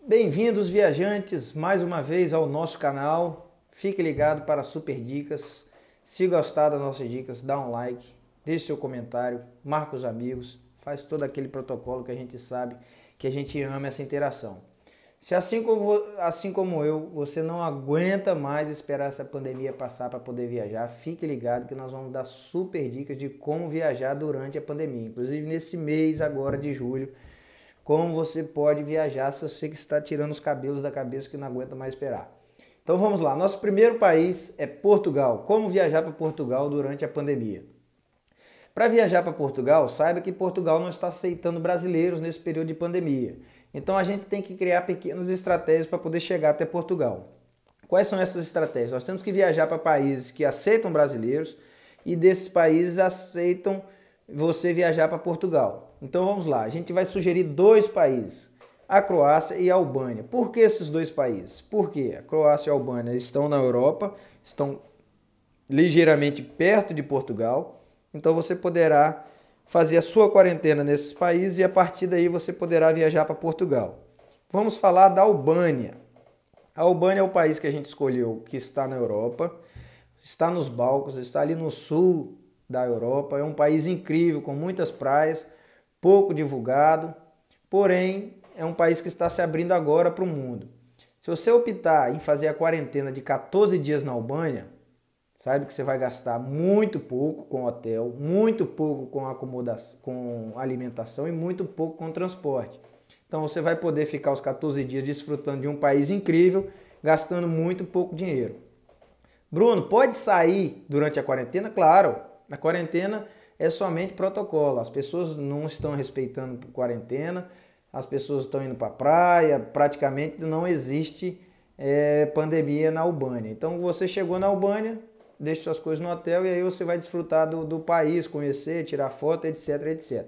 Bem-vindos, viajantes, mais uma vez ao nosso canal. Fique ligado para super dicas. Se gostar das nossas dicas, dá um like, deixe seu comentário, marca os amigos, faz todo aquele protocolo que a gente sabe que a gente ama essa interação. Se assim como eu, você não aguenta mais esperar essa pandemia passar para poder viajar, fique ligado que nós vamos dar super dicas de como viajar durante a pandemia. Inclusive nesse mês agora de julho, como você pode viajar se você que está tirando os cabelos da cabeça que não aguenta mais esperar. Então vamos lá, nosso primeiro país é Portugal. Como viajar para Portugal durante a pandemia? Para viajar para Portugal, saiba que Portugal não está aceitando brasileiros nesse período de pandemia. Então a gente tem que criar pequenas estratégias para poder chegar até Portugal. Quais são essas estratégias? Nós temos que viajar para países que aceitam brasileiros e desses países aceitam você viajar para Portugal. Então vamos lá, a gente vai sugerir dois países, a Croácia e a Albânia. Por que esses dois países? Porque a Croácia e a Albânia estão na Europa, estão ligeiramente perto de Portugal, então você poderá fazer a sua quarentena nesses países e a partir daí você poderá viajar para Portugal. Vamos falar da Albânia. A Albânia é o país que a gente escolheu, que está na Europa, está nos Balcãs, está ali no sul da Europa, é um país incrível, com muitas praias, pouco divulgado, porém é um país que está se abrindo agora para o mundo. Se você optar em fazer a quarentena de 14 dias na Albânia, sabe que você vai gastar muito pouco com hotel, muito pouco com acomodação, com alimentação e muito pouco com transporte. Então você vai poder ficar os 14 dias desfrutando de um país incrível, gastando muito pouco dinheiro. Bruno, pode sair durante a quarentena? Claro, a quarentena é somente protocolo. As pessoas não estão respeitando a quarentena, as pessoas estão indo para a praia, praticamente não existe pandemia na Albânia. Então você chegou na Albânia, deixa suas coisas no hotel e aí você vai desfrutar do país, conhecer, tirar foto, etc, etc.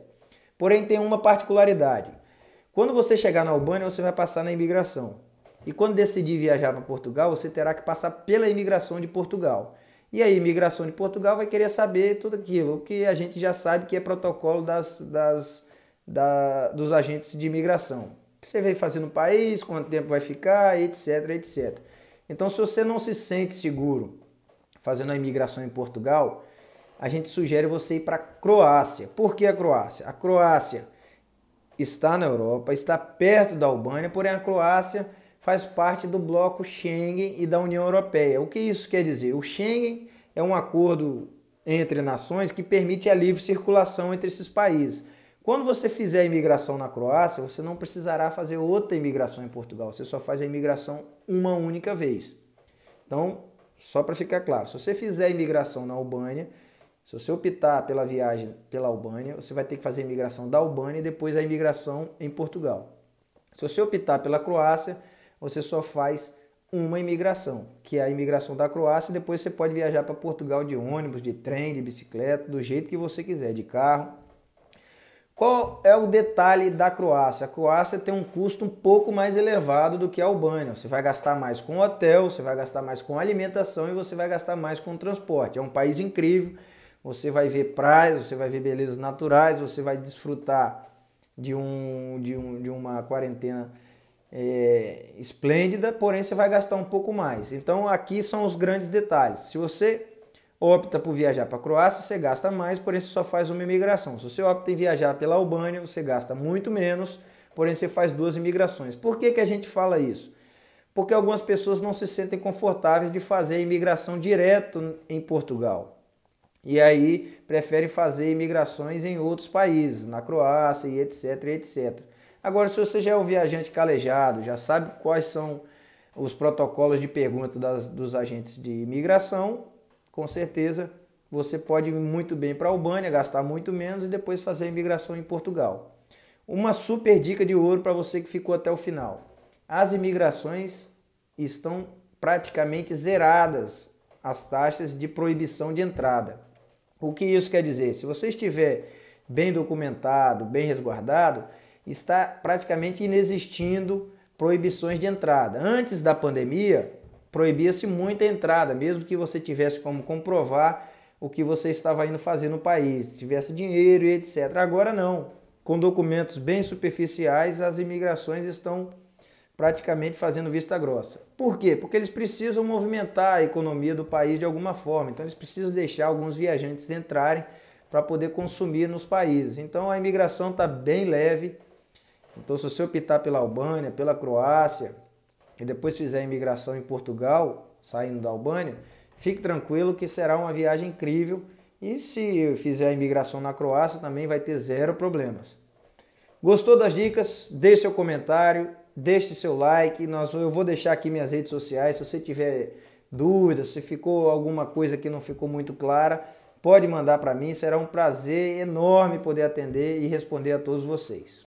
Porém tem uma particularidade. Quando você chegar na Albânia, você vai passar na imigração. E quando decidir viajar para Portugal, você terá que passar pela imigração de Portugal. E a imigração de Portugal vai querer saber tudo aquilo que a gente já sabe que é protocolo dos agentes de imigração. O que você veio fazer no país, quanto tempo vai ficar, etc, etc. Então, se você não se sente seguro fazendo a imigração em Portugal, a gente sugere você ir para a Croácia. Por que a Croácia? A Croácia está na Europa, está perto da Albânia, porém a Croácia faz parte do bloco Schengen e da União Europeia. O que isso quer dizer? O Schengen é um acordo entre nações que permite a livre circulação entre esses países. Quando você fizer a imigração na Croácia, você não precisará fazer outra imigração em Portugal, você só faz a imigração uma única vez. Então, só para ficar claro, se você fizer a imigração na Albânia, se você optar pela viagem pela Albânia, você vai ter que fazer a imigração da Albânia e depois a imigração em Portugal. Se você optar pela Croácia, você só faz uma imigração, que é a imigração da Croácia, e depois você pode viajar para Portugal de ônibus, de trem, de bicicleta, do jeito que você quiser, de carro. Qual é o detalhe da Croácia? A Croácia tem um custo um pouco mais elevado do que a Albânia. Você vai gastar mais com hotel, você vai gastar mais com alimentação e você vai gastar mais com transporte. É um país incrível, você vai ver praias, você vai ver belezas naturais, você vai desfrutar de uma quarentena esplêndida, porém você vai gastar um pouco mais. Então aqui são os grandes detalhes. Se você opta por viajar para a Croácia, você gasta mais, porém você só faz uma imigração. Se você opta em viajar pela Albânia, você gasta muito menos, porém você faz duas imigrações. Por que a gente fala isso? Porque algumas pessoas não se sentem confortáveis de fazer a imigração direto em Portugal. E aí preferem fazer imigrações em outros países, na Croácia e etc, etc. Agora, se você já é um viajante calejado, já sabe quais são os protocolos de pergunta dos agentes de imigração, com certeza você pode ir muito bem para a Albânia, gastar muito menos e depois fazer a imigração em Portugal. Uma super dica de ouro para você que ficou até o final. As imigrações estão praticamente zeradas, as taxas de proibição de entrada. O que isso quer dizer? Se você estiver bem documentado, bem resguardado, está praticamente inexistindo proibições de entrada. Antes da pandemia, proibia-se muita entrada, mesmo que você tivesse como comprovar o que você estava indo fazer no país, tivesse dinheiro e etc. Agora não. Com documentos bem superficiais, as imigrações estão praticamente fazendo vista grossa. Por quê? Porque eles precisam movimentar a economia do país de alguma forma. Então eles precisam deixar alguns viajantes entrarem para poder consumir nos países. Então a imigração está bem leve. Então se você optar pela Albânia, pela Croácia e depois fizer a imigração em Portugal, saindo da Albânia, fique tranquilo que será uma viagem incrível. E se fizer a imigração na Croácia também vai ter zero problemas. Gostou das dicas? Deixe seu comentário, deixe seu like. Eu vou deixar aqui minhas redes sociais. Se você tiver dúvidas, se ficou alguma coisa que não ficou muito clara, pode mandar para mim. Será um prazer enorme poder atender e responder a todos vocês.